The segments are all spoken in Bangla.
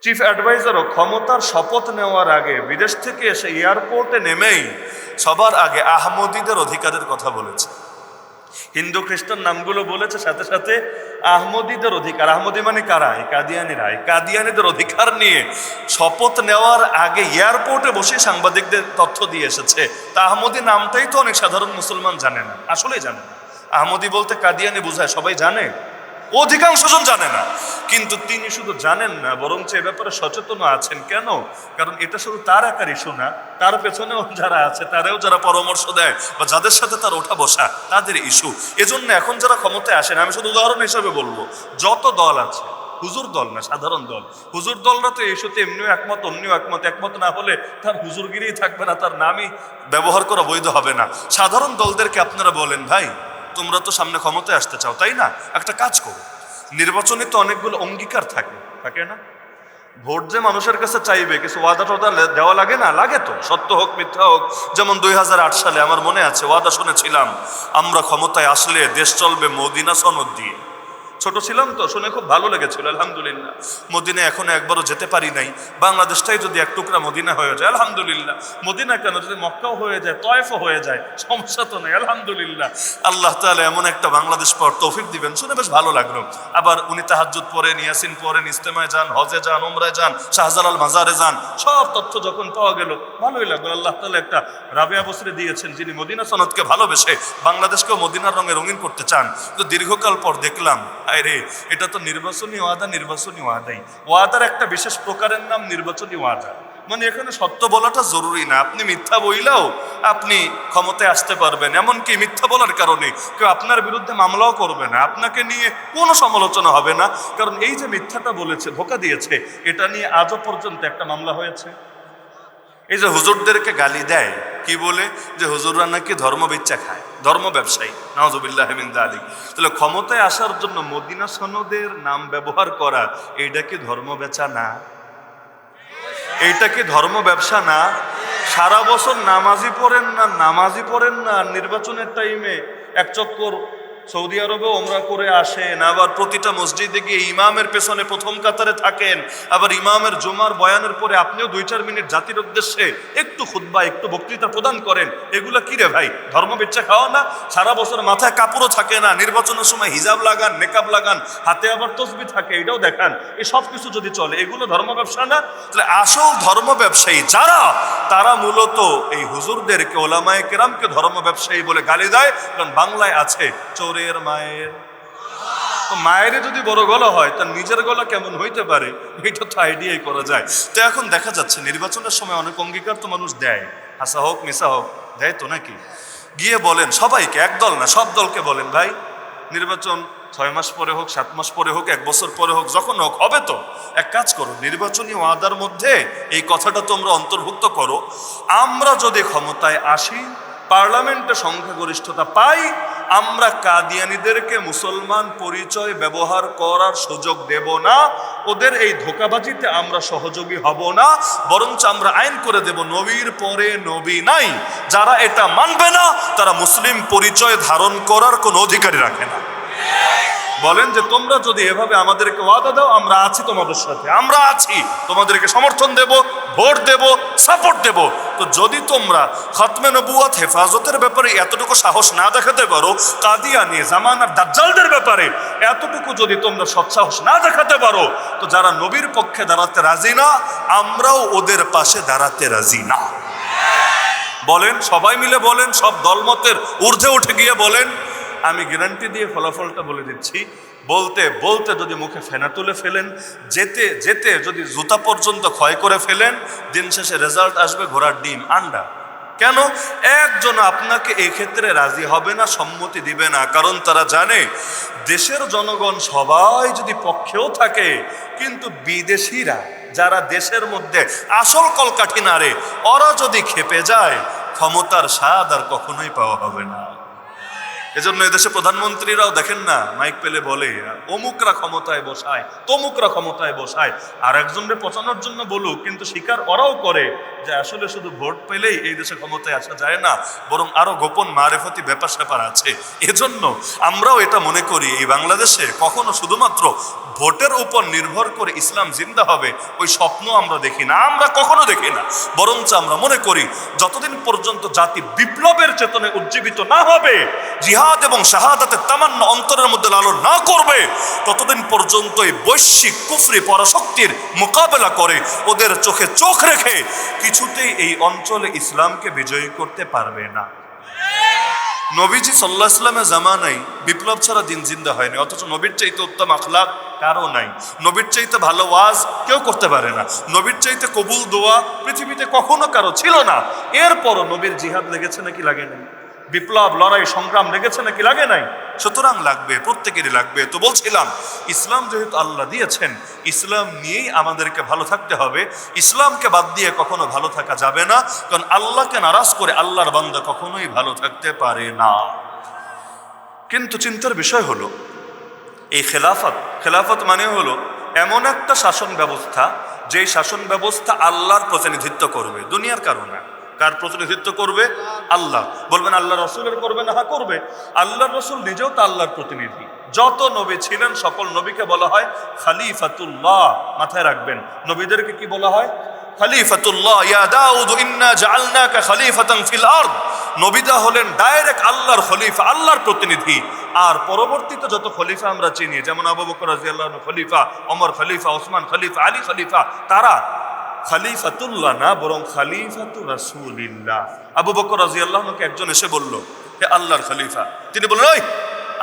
চিফ অ্যাডভাইজারও ক্ষমতার শপথ নেওয়ার আগে বিদেশ থেকে এসে এয়ারপোর্টে নেমেই সবার আগে আহমদীদের অধিকারের কথা বলেছে। হিন্দু খ্রিস্টান নামগুলো বলেছে, সাথে সাথে আহমদীদের অধিকার। আহমদী মানে কারা? এই কাদিয়ানিরা। এই কাদিয়ানিদের অধিকার নিয়ে শপথ নেওয়ার আগে এয়ারপোর্টে বসে সাংবাদিকদের তথ্য দিয়ে এসেছে। তা আহমদী নামটাই তো অনেক সাধারণ মুসলমান জানে না, আসলেই জানে না। আহমদী বলতে কাদিয়ানি বোঝায়, সবাই জানে, অধিকাংশ জন জানে না। কিন্তু তিনি শুধু জানেন না, বরঞ্চ এ ব্যাপারে সচেতন আছেন। কেন? কারণ এটা শুধু তার একার ইস্যু না, তার পেছনেও যারা আছে, তারাও যারা পরামর্শ দেয় বা যাদের সাথে তার ওঠা বসা, তাদের ইস্যু। এজন্য এখন যারা ক্ষমতায় আসেন, আমি শুধু উদাহরণ হিসাবে বলবো, যত দল আছে, হুজুর দল না, সাধারণ দল। হুজুর দলরা তো এই ইস্যুতে এমনিও একমত, অমনিও একমত। একমত না হলে তার হুজুরগিরিই থাকবে না, তার নামই ব্যবহার করা বৈধ হবে না। সাধারণ দলদেরকে আপনারা বলেন, ভাই তোমরা তো সামনে ক্ষমতায় আসতে চাও, তাই না? একটা কাজ করো, নির্বাচনে তো অনেকগুলো অঙ্গীকার থাকে, থাকে না? ভোট যে মানুষের কাছে চাইবে, কিছু ওয়াদা টোদা দেওয়া লাগে না? লাগে তো, সত্য হোক মিথ্যা হোক। যেমন 2008 সালে আমার মনে আছে, ওয়াদা শুনেছিলাম আমরা ক্ষমতায় আসলে দেশ চলবে মদিনা সনদ দিয়ে। ছোট ছিলাম তো, শুনে খুব ভালো লেগেছিল, আলহামদুলিল্লাহ। মদিনা এখনো একবারও যেতে পারি নাই। বাংলাদেশটাই যদি এক টুকরা মদিনা হয়ে যায়, আলহামদুলিল্লাহ। মদিনা কেন, যদি মক্কাও হয়ে যায়, তয়েফও হয়ে যায়, সমস্যা তো নেই, আলহামদুলিল্লাহ। আল্লাহ তাআলা এমন একটা বাংলাদেশ পাওয়ার তৌফিক দিবেন, শুনে বেশ ভালো লাগলো। আবার উনি তাহাজ্জুদ পড়েন, ইয়াসিন পড়েন, ইস্তেমায় যান, হজে যান, উমরায় যান, শাহজালাল মাজারে যান, সব তথ্য যখন পাওয়া গেল ভালোই লাগলো। আল্লাহ তাআলা একটা রাবেয়া বসরি দিয়েছেন, যিনি মদিনা সনদকে ভালোবেসে বাংলাদেশকেও মদিনার রঙে রঙিন করতে চান। তো দীর্ঘকাল পর দেখলাম, আরে এটা তো নির্বাচনী ওয়াদা, নির্বাচনী ওয়াদাই। ওয়াদার একটা বিশেষ প্রকারের নাম নির্বাচনী ওয়াদা। মানে এখানে সত্য বলাটা জরুরি না, আপনি মিথ্যা বইলেও আপনি ক্ষমতায় আসতে পারবেন। এমনকি মিথ্যা বলার কারণে কেউ আপনার বিরুদ্ধে মামলাও করবে না, আপনাকে নিয়ে কোনো সমালোচনা হবে না। কারণ এই যে মিথ্যাটা বলেছে, ধোঁকা দিয়েছে, এটা নিয়ে আজও পর্যন্ত একটা মামলা হয়েছে। এই যে হুজুরদেরকে গালি দেয়, কি বলে? যে হুজুররা নাকি ধর্ম বেচা খায়, ধর্ম ব্যবসায়ী, নাউজুবিল্লাহ মিন যালিক। তাহলে ক্ষমতায় আসার জন্য মদিনা সনদের নাম ব্যবহার করা, এইটা কি ধর্ম বেচা না? এইটা কি ধর্ম ব্যবসা না? সারা বছর নামাজি পড়েন না, নামাজি পড়েন না, নির্বাচনের টাইমে এক চক্কর সৌদি আরবে ওমরা করে আসেন, আবার প্রতিটা মসজিদে গিয়ে ইমামের পেছনে প্রথম কাতারে থাকেন, আবার ইমামের জুমার বয়ানের পরে আপনিও 2-4 মিনিট জাতির উদ্দেশ্যে একটু খুতবা, একটু বক্তৃতা প্রদান করেন। এগুলো কি রে ভাই, ধর্ম বেচা খাওয়া না? সারা বছর মাথায় কাপড়ও থাকে না, নির্বাচনের সময় হিজাব লাগান, নেকাব লাগান, হাতে আবার তসবি থাকে, এটাও দেখান। এই সব কিছু যদি চলে, এগুলো ধর্ম ব্যবসা না? তাহলে আসল ধর্ম ব্যবসায়ী যারা, তারা মূলত এই হুজুরদেরকে, ওলামায়ে কেরামকে ধর্ম ব্যবসায়ী বলে গালি দেয়। কারণ বাংলায় আছে, চোরের মায়ের। তো মায়ের যদি বড় গলা হয়, তার নিজের গলা কেমন হইতে পারে, এটা তো আইডিয়াই করা যায়। তো এখন দেখা যাচ্ছে নির্বাচনের সময় অনেক অঙ্গীকার তো মানুষ দেয়, হাসা হোক মিশা হোক, দেয় তো নাকি? গিয়ে বলেন সবাইকে, একদল না সব দলকে বলেন, ভাই নির্বাচন 6 মাস পরে হোক, 7 মাস পরে হোক, 1 বছর পরে হোক, যখন হোক হবে তো। এক কাজ করো, নির্বাচনী ওয়াদার মধ্যে এই কথাটা তোমরা অন্তর্ভুক্ত করো, আমরা যদি ক্ষমতায় আসি, পার্লামেন্টে সংখ্যাগরিষ্ঠতা পাই, আমরা কাদিয়ানীদেরকে মুসলমান পরিচয় ব্যবহার করার সুযোগ দেব না, ওদের এই ধোঁকাবাজিতে আমরা সহযোগী হব না, বরঞ্চ আমরা আইন করে দেব নবীর পরে নবী নাই। যারা এটা মানবে না, তারা মুসলিম পরিচয় ধারণ করার কোনো অধিকারই রাখে না। বলেন যে তোমরা যদি এভাবে আমাদেরকে ওয়াদা দাও, আমরা আছি তোমাদের সাথে, আমরা আছি, তোমাদেরকে সমর্থন দেব, ভোট দেব, সাপোর্ট দেব। তো যদি তোমরা খতমে নবুয়ত হেফাজতের ব্যাপারে এতটুকু সাহস না দেখাতে পারো, কাদিয়ানি জামানার দাজ্জালদের ব্যাপারে এতটুকু যদি তোমরা সৎসাহস না দেখাতে পারো, তো যারা নবীর পক্ষে দাঁড়াতে রাজি না, আমরাও ওদের পাশে দাঁড়াতে রাজি না। বলেন, সবাই মিলে বলেন, সব দলমতের ঊর্ধ্বে উঠে গিয়ে বলেন। আমি গ্যারান্টি দিয়ে ফলাফলটা বলে দিচ্ছি, বলতে বলতে যদি মুখে ফেনা তুলে ফেলেন, যেতে যেতে যদি জুতা পর্যন্ত ক্ষয় করে ফেলেন, দিন শেষে রেজাল্ট আসবে ঘোড়ার ডিম আন্ডা। কেন? একজন আপনাকে এই ক্ষেত্রে রাজি হবে না, সম্মতি দিবে না। কারণ তারা জানে দেশের জনগণ সবাই যদি পক্ষেও থাকে, কিন্তু বিদেশিরা যারা দেশের মধ্যে আসল কলকাঠি নাড়ে, ওরা যদি খেপে যায়, ক্ষমতার স্বাদ আর কখনোই পাওয়া হবে না। এজন্য এদেশে প্রধানমন্ত্রীরাও দেখেন না মাইক পেলে বলে অমুকরা ক্ষমতায় বসায়, তমুকরা ক্ষমতায় বসায়, আর একজনকে পচানোর জন্য বলুক, কিন্তু স্বীকার ওরাও করে যে আসলে শুধু ভোট পেলেই এই দেশে ক্ষমতায় আসা যায় না, বরং আরো গোপন মারেফতি ব্যাপার স্যাপার আছে। এজন্য আমরাও এটা মনে করি এই বাংলাদেশে কখনো শুধুমাত্র ভোটের উপর নির্ভর করে ইসলাম জিন্দা হবে ওই স্বপ্ন আমরা দেখি না, আমরা কখনো দেখি না। বরঞ্চ আমরা মনে করি যতদিন পর্যন্ত জাতি বিপ্লবের চেতনে উজ্জীবিত না হবে, জিহাদ এবং শাহাদাতের তামান্না অন্তরের মধ্যে লালন না করবে, ততদিন পর্যন্ত এই বৈশ্বিক কুফরি পরাশক্তির মোকাবেলা করে ওদের চোখে চোখ রেখে কিছুতেই এই অঞ্চলে ইসলামকে বিজয়ী করতে পারবে না। নবীজি সাল্লাল্লাহু আলাইহি ওয়াসাল্লামের জামানায় বিপ্লব ছাড়া দিন জিন্দা হয়নি, অথচ নবীর চাইতে উত্তম আখলাক কারো নাই, নবীর চাইতে ভালো ওয়াজ কেউ করতে পারে না, নবীর চাইতে কবুল দোয়া পৃথিবীতে কখনো কারো ছিল না। এরপরও নবীর জিহাদ লেগেছে নাকি লাগে নাই? বিপ্লব লড়াই সংগ্রাম লেগেছে নাকি লাগে নাই? সুতরাং লাগবে, প্রত্যেকেরই লাগবে। তো বলছিলাম ইসলাম যেহেতু আল্লাহ দিয়েছেন, ইসলাম নিয়েই আমাদেরকে ভালো থাকতে হবে। ইসলামকে বাদ দিয়ে কখনো ভালো থাকা যাবে না, কারণ আল্লাহকে নারাজ করে আল্লাহর বান্দা কখনোই ভালো থাকতে পারে না। কিন্তু চিন্তার বিষয় হলো এই খেলাফত মানে হলো এমন একটা শাসন ব্যবস্থা, যেই শাসন ব্যবস্থা আল্লাহর প্রতিনিধিত্ব করবে, দুনিয়ার কারণে। কার প্রতিনিধিত্ব করবে? আল্লাহ। বলবেন আল্লাহ রসুলের করবে না? হ্যাঁ করবে। আল্লাহ রসুল নিজেও তো আল্লাহর প্রতিনিধি। যত নবী ছিলেন সকল নবীকে বলা হয় খলিফাতুল্লাহ। মাথায় রাখবেন, নবীদেরকে কি বলা হয়? খলিফাতুল্লাহ। ইয়া দাউদ ইন্না জাআলনাকা খলিফাতান ফিল আরদ। নবীদা হলেন ডাইরেক্ট আল্লাহর খলিফা, আল্লাহর প্রতিনিধি। আর পরবর্তীতে যত খলিফা আমরা চিনি, যেমন আবু বকর রাদিয়াল্লাহু আনহু খলিফা, ওমর খলিফা, ওসমান খলিফা, আলী খলিফা, তারা খলিফাতুল্লাহ না, বরং খলিফাতু রাসূলিল্লাহ। আবু বকর রাদিয়াল্লাহু আনহুকে একজন এসে বলল, হে আল্লাহর খলিফা। তিনি বললেন, ওই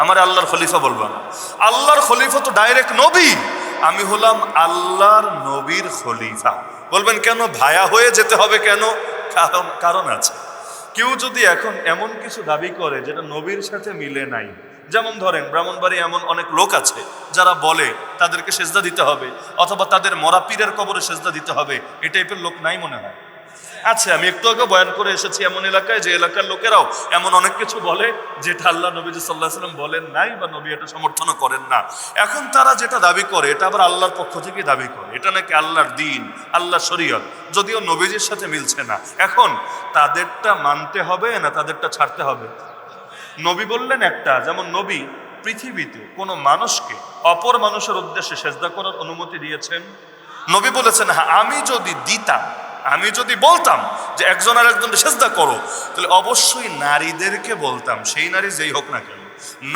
আমার আল্লাহর খলিফা বলবা না, আল্লাহর খলিফা তো ডাইরেক্ট নবী, আমি হলাম আল্লাহর নবীর খলিফা। বলবেন কেন ভায়া হয়ে যেতে হবে কেন? কারণ আছে। কেউ যদি এখন এমন কিছু দাবি করে যেটা নবীর সাথে মিলে নাই, যেমন ধরেন ব্রাহ্মণবাড়ি এমন অনেক লোক আছে যারা বলে তাদেরকে সেজদা দিতে হবে, অথবা তাদের মরা পীরের কবরে সেজদা দিতে হবে, এই টাইপের লোক নাই মনে হয়? আচ্ছা, আমি একটু আগে বয়ান করে এসেছি এমন এলাকায়, যে এলাকার লোকেরাও এমন অনেক কিছু বলে যেটা আল্লাহ নবীজি সাল্লাল্লাহু আলাইহি ওয়াসাল্লাম বলেন নাই, বা নবী এটা সমর্থনও করেন না। এখন তারা যেটা দাবি করে এটা আবার আল্লাহর পক্ষ থেকে দাবি করে, এটা নাকি আল্লাহর দ্বীন, আল্লাহর শরীয়ত, যদিও নবীজির সাথে মিলছে না। এখন তাদেরটা মানতে হবে না তাদেরটা ছাড়তে হবে? নবী বললেন একটা, যেমন নবী পৃথিবীতে কোনো মানুষকে অপর মানুষের উদ্দেশ্যে সেজদা করার অনুমতি দিয়েছেন। নবী বলেছেন, হ্যাঁ আমি যদি দিতাম, আমি যদি বলতাম যে একজন আর একজনকে সেজদা করো, তাহলে অবশ্যই নারীদেরকে বলতাম, সেই নারী যেই হোক না কেন,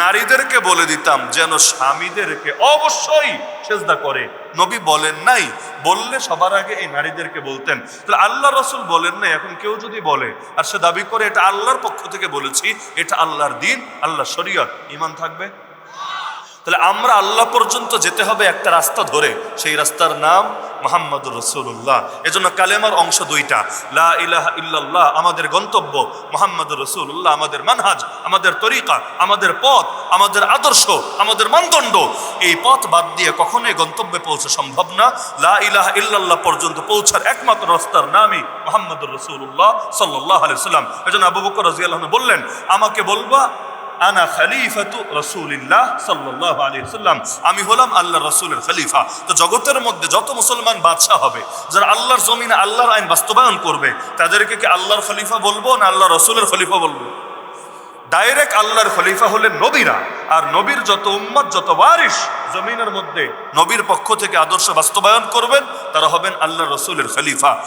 নারীদেরকে বলে দিতাম যেন স্বামীদেরকে অবশ্যই সেজদা করে। নবী বলেন নাই, বললে সবার আগে এই নারীদেরকে বলতেন। তাহলে আল্লাহ রসুল বলেন নাই। এখন কেউ যদি বলে আর সে দাবি করে এটা আল্লাহর পক্ষ থেকে বলেছি, এটা আল্লাহর দ্বীন, আল্লাহর শরীয়ত, ঈমান থাকবে? তাহলে আমরা আল্লাহ পর্যন্ত যেতে হবে একটা রাস্তা ধরে, সেই রাস্তার নাম মুহাম্মদুর রাসূলুল্লাহ। এজন্য কালেমার অংশ দুইটা, লা ইলাহা ইল্লাল্লাহ আমাদের গন্তব্য, মুহাম্মদুর রাসূলুল্লাহ আমাদের মানহাজ, আমাদের তরিকা, আমাদের পথ, আমাদের আদর্শ, আমাদের মানদণ্ড। এই পথ বাদ দিয়ে কখনোই গন্তব্যে পৌঁছা সম্ভব না। লা ইলাহা ইল্লাল্লাহ পর্যন্ত পৌঁছার একমাত্র রাস্তার নামই মুহাম্মদুর রাসূলুল্লাহ সাল্লাল্লাহু আলাইহি ওয়াসাল্লাম। এজন্য আবু বকর রাদিয়াল্লাহু আনহু বললেন, আমাকে বলবা আনা খলিফাতু রাসূলিল্লাহ সাল্লাল্লাহু আলাইহি ওয়াসাল্লাম, আমি হলাম আল্লাহর রাসূলের খলিফা। তো জগতের মধ্যে যত মুসলমান বাদশা হবে, যারা আল্লাহর জমিনে আল্লাহর আইন বাস্তবায়ন করবে, তাদেরকে কি আল্লাহর খলিফা বলবো না আল্লাহর রাসূলের খলিফা বলবো? ডাইরেক্ট আল্লাহর খলিফা হলেন নবীরা, আর নবীর যত উম্মত, যত ওয়ারিস জমিনের মধ্যে নবীর পক্ষ থেকে আদর্শ বাস্তবায়ন করবেন, তারা হবেন আল্লাহর রাসূলের খলিফা।